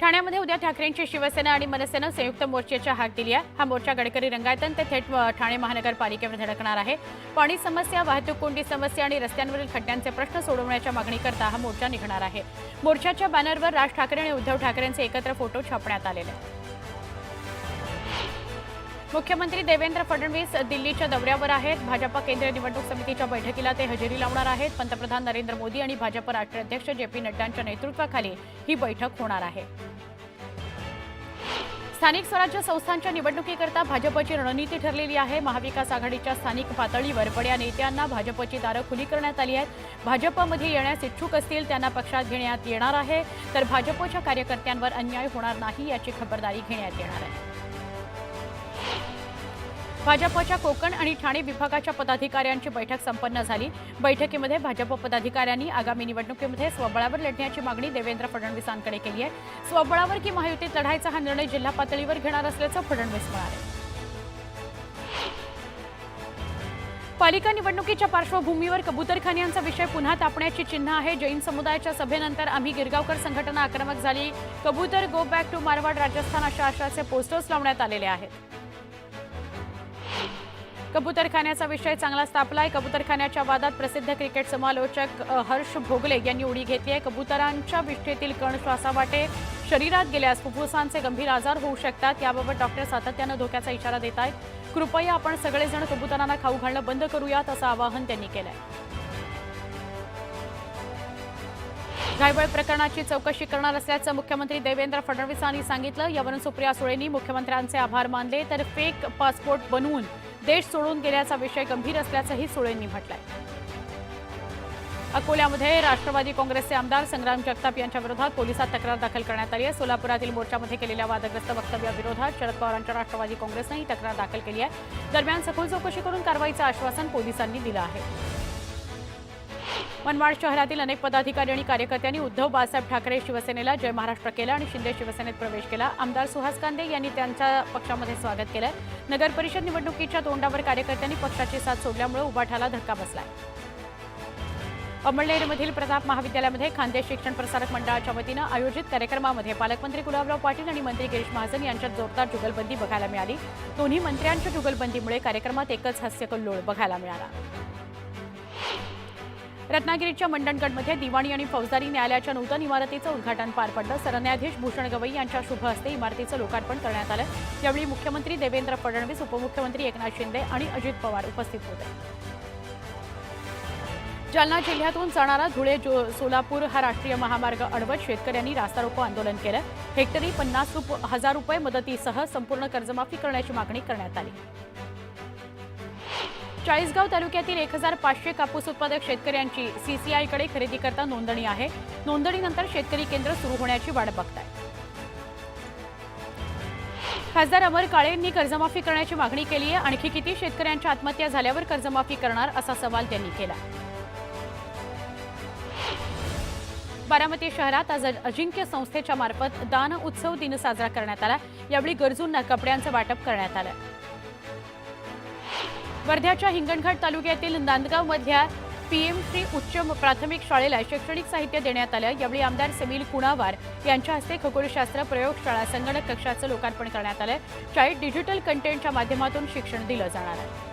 ठाण्यामध्ये उद्या ठाकरेंची शिवसेना आणि मनसेनं संयुक्त मोर्चाची हाक दिली आहे। हा मोर्चा गडकरी रंगायतन ते थेट ठाणे महानगरपालिकेवर धडकणार आहे। पाणी समस्या, वाहतूक कोंडी समस्या आणि रस्त्यांवरील खड्ड्यांचे प्रश्न सोडवण्याच्या मागणीकरता हा मोर्चा निघणार आहे। मोर्चाच्या बॅनरवर राज ठाकरे आणि उद्धव ठाकरेंचे एकत्र फोटो छापण्यात आलेले आहेत। मुख्यमंत्री देवेंद्र फडणवीस दिल्लीच्या दौऱ्यावर आहेत। भाजपा केंद्रीय निवडणूक समितीच्या बैठकीला ते हजेरी लावणार आहेत। पंतप्रधान नरेंद्र मोदी आणि भाजप राष्ट्रीय अध्यक्ष जे.पी. नड्डांच्या नेतृत्वाखाली ही बैठक होणार आहे। स्थानिक स्वराज्य संस्थांच्या निवडणुकीकरता भाजपची रणनीती ठरलेली आहे। महाविकास आघाडीच्या स्थानिक पातळीवर बड्या नेत्यांना भाजपची दारं खुली करण्यात आली आहेत। भाजपमध्ये येण्यास इच्छुक असतील त्यांना पक्षात घेण्यात येणार आहे, तर भाजपच्या कार्यकर्त्यांवर अन्याय होणार नाही याची खबरदारी घेण्यात येणार आहे। भाजपच्या कोकण आणि ठाणे विभागाच्या पदाधिकाऱ्यांची बैठक संपन्न झाली। बैठकीमध्ये भाजप पदाधिकाऱ्यांनी आगामी निवडणुकीमध्ये स्वबळावर लढण्याची मागणी देवेंद्र फडणवीसांकडे केली आहे। स्वबळावर की महायुतीत लढायचा हा निर्णय जिल्हा पातळीवर घेणार असल्याचं फडणवीस म्हणाले। पालिका निवडणुकीच्या पार्श्वभूमीवर कबूतरखान्यांचा विषय पुन्हा तापण्याची चिन्ह आहे। जैन समुदायाच्या सभेनंतर आम्ही गिरगावकर संघटना आक्रमक झाली। कबूतर go back to Marwad Rajasthan अशा आशयाचे पोस्टर्स लावण्यात आलेले आहेत। कबूतरखान्याचा विषय चांगलाच तापलाय। कबूतरखान्याच्या वादात प्रसिद्ध क्रिकेट समालोचक हर्ष भोगले यांनी उडी घेतली आहे। कबूतरांच्या विष्ठेतील कण श्वासावाटे शरीरात गेल्यास फुफ्फुसांचे गंभीर आजार होऊ शकतात। याबाबत डॉक्टर सातत्यानं धोक्याचा इशारा देत आहेत। कृपया आपण सगळेजण कबूतरांना खाऊ घालणं बंद करूयात असं आवाहन त्यांनी केलंय। घायबळ प्रकरणाची चौकशी करणार असल्याचं मुख्यमंत्री देवेंद्र फडणवीसांनी सांगितलं। यावरून सुप्रिया सुळेंनी मुख्यमंत्र्यांचे आभार मानले, तर फेक पासपोर्ट बनवून देश सोडून गेल्याचा विषय गंभीर असल्याचंही सुळेंनी म्हटलंय। अकोल्यामध्ये राष्ट्रवादी काँग्रेसचे आमदार संग्राम जगताप यांच्या विरोधात पोलिसात तक्रार दाखल करण्यात आली आहे। सोलापुरातील मोर्चामध्ये केलेल्या वादग्रस्त वक्तव्याविरोधात शरद पवारांच्या राष्ट्रवादी काँग्रेसने ही तक्रार दाखल केली आहे। दरम्यान सखोल चौकशी करून कारवाईचं आश्वासन पोलिसांनी दिलं आहे। मनमाड शहरातील अनेक पदाधिकारी आणि कार्यकर्त्यांनी उद्धव बाळासाहेब ठाकरे शिवसेनेला जय महाराष्ट्र केला आणि शिंदे शिवसेनेत प्रवेश केला। आमदार सुहास कांदे यांनी त्यांच्या पक्षामध्ये स्वागत केलं। नगर परिषद निवडणुकीच्या तोंडावर कार्यकर्त्यांनी पक्षाची साथ सोडल्यामुळे उभाठाला धक्का बसलाय। अमळनेरमधील प्रताप महाविद्यालयामध्ये खान्देश शिक्षण प्रसारक मंडळाच्या वतीनं आयोजित कार्यक्रमामध्ये पालकमंत्री गुलाबराव पाटील आणि मंत्री गिरीश महाजन यांच्यात जोरदार जुगलबंदी बघायला मिळाली। दोन्ही मंत्र्यांच्या जुगलबंदीमुळे कार्यक्रमात एकच हास्यकल्लोळ बघायला मिळाला। रत्नागिरीच्या मंडणगडमध्ये दिवाणी आणि फौजदारी न्यायालयाच्या नूतन इमारतीचं उद्घाटन पार पडलं। सरन्यायाधीश भूषण गवई यांच्या शुभ हस्ते इमारतीचं लोकार्पण करण्यात आलं। यावेळी मुख्यमंत्री देवेंद्र फडणवीस, उपमुख्यमंत्री एकनाथ शिंदे आणि अजित पवार उपस्थित होते। जालना जिल्ह्यातून जाणारा धुळे सोलापूर हा राष्ट्रीय महामार्ग अडवत शेतकऱ्यांनी रास्ता रोको आंदोलन केलं। हेक्टरी 50,000 रुपये मदतीसह संपूर्ण कर्जमाफी करण्याची मागणी करण्यात आली। चाळीसगाव तालुक्यातील 1500 कापूस उत्पादक शेतकऱ्यांची सीसीआयकडे खरेदी करता नोंदणी आहे। नोंदणीनंतर शेतकरी केंद्र सुरू होण्याची वाट बघताय। खासदार अमर काळेंनी कर्जमाफी करण्याची मागणी केली आहे। आणखी किती शेतकऱ्यांच्या आत्महत्या झाल्यावर कर्जमाफी करणार असा सवाल त्यांनी केला। बारामती शहरात आज अजिंक्य संस्थेच्या मार्फत दान उत्सव दिन साजरा करण्यात आला। यावेळी गरजूंना कपड्यांचं वाटप करण्यात आलं। वर्ध्याच्या हिंगणघाट तालुक्यातील नांदगावमधल्या पीएमसी उच्च प्राथमिक शाळेला शैक्षणिक साहित्य देण्यात आलं। यावेळी आमदार समील कुणावार यांच्या हस्ते खगोलशास्त्र प्रयोगशाळा संगणक कक्षाचं लोकार्पण करण्यात आलं। शाळेत डिजिटल कंटेंटच्या माध्यमातून शिक्षण दिलं जाणार आहे।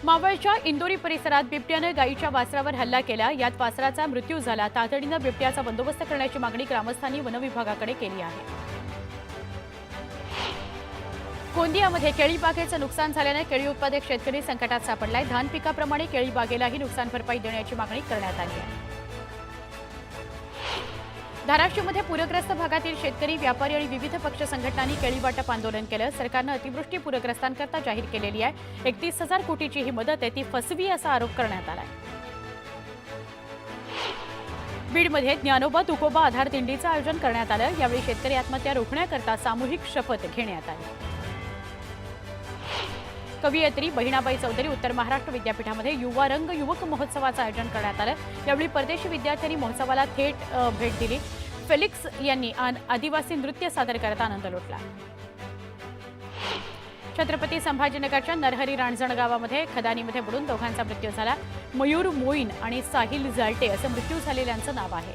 मावळच्या इंदोरी परिसरात बिबट्यानं गायीच्या वासरावर हल्ला केला। यात वासराचा मृत्यू झाला। तातडीनं बिबट्याचा बंदोबस्त करण्याची मागणी ग्रामस्थांनी वनविभागाकडे केली आहे। गोंदियामध्ये केळी बागेचं नुकसान झाल्यानं केळी उत्पादक शेतकरी संकटात सापडलाय। धान पिकाप्रमाणे केळी बागेलाही नुकसान भरपाई देण्याची मागणी करण्यात आली आहे। धाराशिवमध्ये पूरग्रस्त भागातील शेतकरी, व्यापारी आणि विविध पक्ष संघटनांनी केळी वाटप आंदोलन केलं। सरकारनं अतिवृष्टी पूरग्रस्तांकरता जाहीर केलेली आहे 31,000 कोटीची ही मदत आहे ती फसवी असा आरोप करण्यात आलाय। बीडमध्ये ज्ञानोबा तुकोबा आधार दिंडीचं आयोजन करण्यात आलं। यावेळी शेतकरी आत्महत्या रोखण्याकरता सामूहिक शपथ घेण्यात आली। कवयित्री बहिणाबाई चौधरी उत्तर महाराष्ट्र विद्यापीठामध्ये युवा रंग युवक महोत्सवाचं आयोजन करण्यात आलं। यावेळी परदेशी विद्यार्थ्यांनी महोत्सवाला थेट भेट दिली। फेलिक्स यांनी आदिवासी नृत्य सादर करत आनंद लुटला। छत्रपती संभाजीनगरच्या नरहरी रांजण गावामध्ये खदानीमध्ये बुडून दोघांचा मृत्यू झाला। मयूर मोईन आणि साहिल जालटे असं मृत्यू झालेल्यांचं नाव आहे।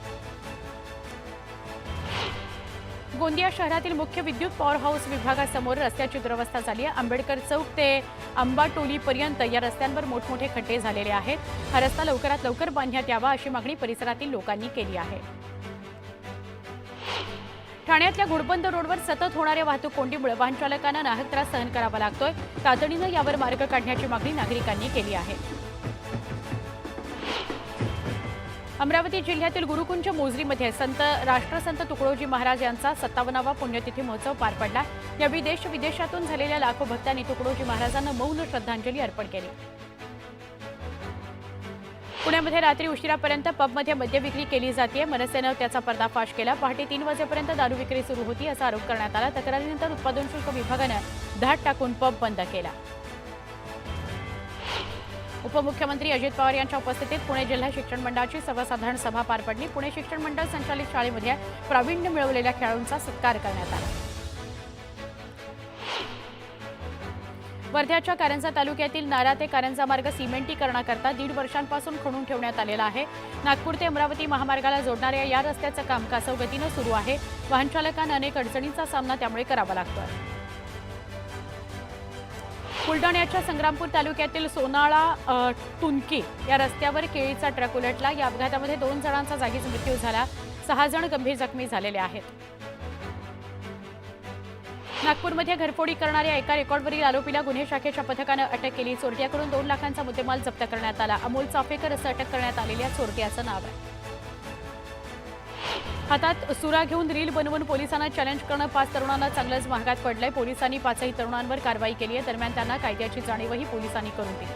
गोंदिया शहरातील मुख्य विद्युत पॉवर हाऊस विभागासमोर रस्त्याची दुरवस्था झाली आहे। आंबेडकर चौक ते अंबाटोलीपर्यंत या रस्त्यांवर मोठमोठे खड्डे झालेले आहेत। हा रस्ता लवकरात लवकर बांधण्यात यावा अशी मागणी परिसरातील लोकांनी केली आहे। ठाण्यातल्या घोडबंद रोडवर सतत होणाऱ्या वाहतूक कोंडीमुळे वाहन चालकांना नाहक त्रास सहन करावा लागतोय। तातडीनं यावर मार्ग काढण्याची मागणी नागरिकांनी केली आहे। अमरावती जिल्ह्यातील गुरुकुंज मोझरीमध्ये राष्ट्रसंत तुकडोजी महाराज यांचा 57वा पुण्यतिथी महोत्सव पार पडला। यावेळी देश विदेशातून झालेल्या लाखो भक्तांनी तुकडोजी महाराजांना मौन श्रद्धांजली अर्पण केली। पुण्यामध्ये रात्री उशिरापर्यंत पबमध्ये मद्य विक्री केली जाते। मनसेनं त्याचा पर्दाफाश केला। पहाटे 3 वाजेपर्यंत दारू विक्री सुरू होती असा आरोप करण्यात आला। तक्रारीनंतर उत्पादन शुल्क विभागानं धाड टाकून पब बंद केला। उपमुख्यमंत्री अजित पवार यांच्या उपस्थितीत पुणे जिल्हा शिक्षण मंडळाची सर्वसाधारण सभा पार पडली। पुणे शिक्षण मंडळ संचालित शाळेमध्ये प्रावीण्य मिळवलेल्या खेळाडूंचा सत्कार करण्यात आला। वर्ध्याच्या कारंजा तालुक्यातील नारा ते कारंजा मार्ग सिमेंटीकरणाकरता 1.5 वर्षांपासून खणून ठेवण्यात आलेला आहे। नागपूर ते अमरावती महामार्गाला जोडणाऱ्या या रस्त्याचं काम कासव गतीनं सुरू आहे। वाहन चालकांना अनेक अडचणींचा सामना त्यामुळे करावा लागतोय। बुलढाण्याच्या संग्रामपूर तालुक्यातील सोनाळा टुनकी या रस्त्यावर केळीचा ट्रक उलटला। या अपघातामध्ये 2 जणांचा जागीच मृत्यू झाला। 6 जण गंभीर जखमी झालेले आहेत। नागपूरमध्ये घरफोडी करणाऱ्या एका रेकॉर्डवरील आरोपीला गुन्हे शाखेच्या पथकानं अटक केली। चोरट्याकडून 2 लाखांचा मुद्देमाल जप्त करण्यात आला। अमोल चाफेकर असं अटक करण्यात आलेल्या चोरट्याचं नाव आहे। हातात सुरा घेऊन रील बनवून पोलिसांना चॅलेंज करणं 5 तरुणांना चांगलंच महागात पडलंय। पोलिसांनी 5ही तरुणांवर कारवाई केली आहे। दरम्यान त्यांना कायद्याची जाणीवही पोलिसांनी करून दिली।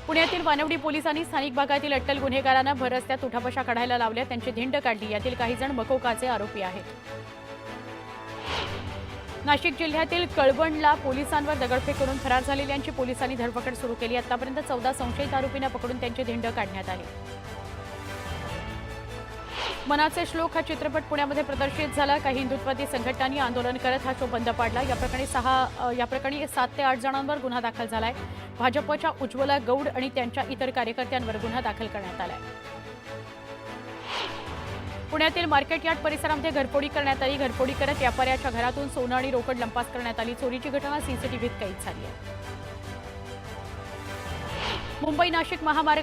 पुण्यातील वानवडी पोलिसांनी स्थानिक भागातील अट्टल गुन्हेगारांना भर रस्त्यात उठाबशा काढायला लावल्या। त्यांची धिंड काढली। यातील काही जण मकोकाचे आरोपी आहेत। नाशिक जिल्ह्यातील कळवणला पोलिसांवर दगडफेक करून फरार झालेल्यांची पोलिसांनी धरपकड सुरू केली। आतापर्यंत 14 संशयित आरोपींना पकडून त्यांची धिंड काढण्यात आली। मनाचे श्लोक हा चित्रपट पुण्यामध्ये प्रदर्शित झाला। काही हिंदुत्ववादी संघटनांनी आंदोलन करत हा शो बंद पाडला। या प्रकरणी 7 ते 8 जणांवर गुन्हा दाखल झालाय। भाजपच्या उज्ज्वला गौड आणि त्यांच्या इतर कार्यकर्त्यांवर गुन्हा दाखल करण्यात आलाय। पुण्यातील मार्केट यार्ड परिसरामध्ये घरफोडी करण्यात आली। घरफोडी करत व्यापाऱ्याच्या घरातून सोनं आणि रोकड लंपास करण्यात आली। चोरीची घटना सीसीटीव्हीत कैद झाली आहे। मुंबई नाशिक महामार्ग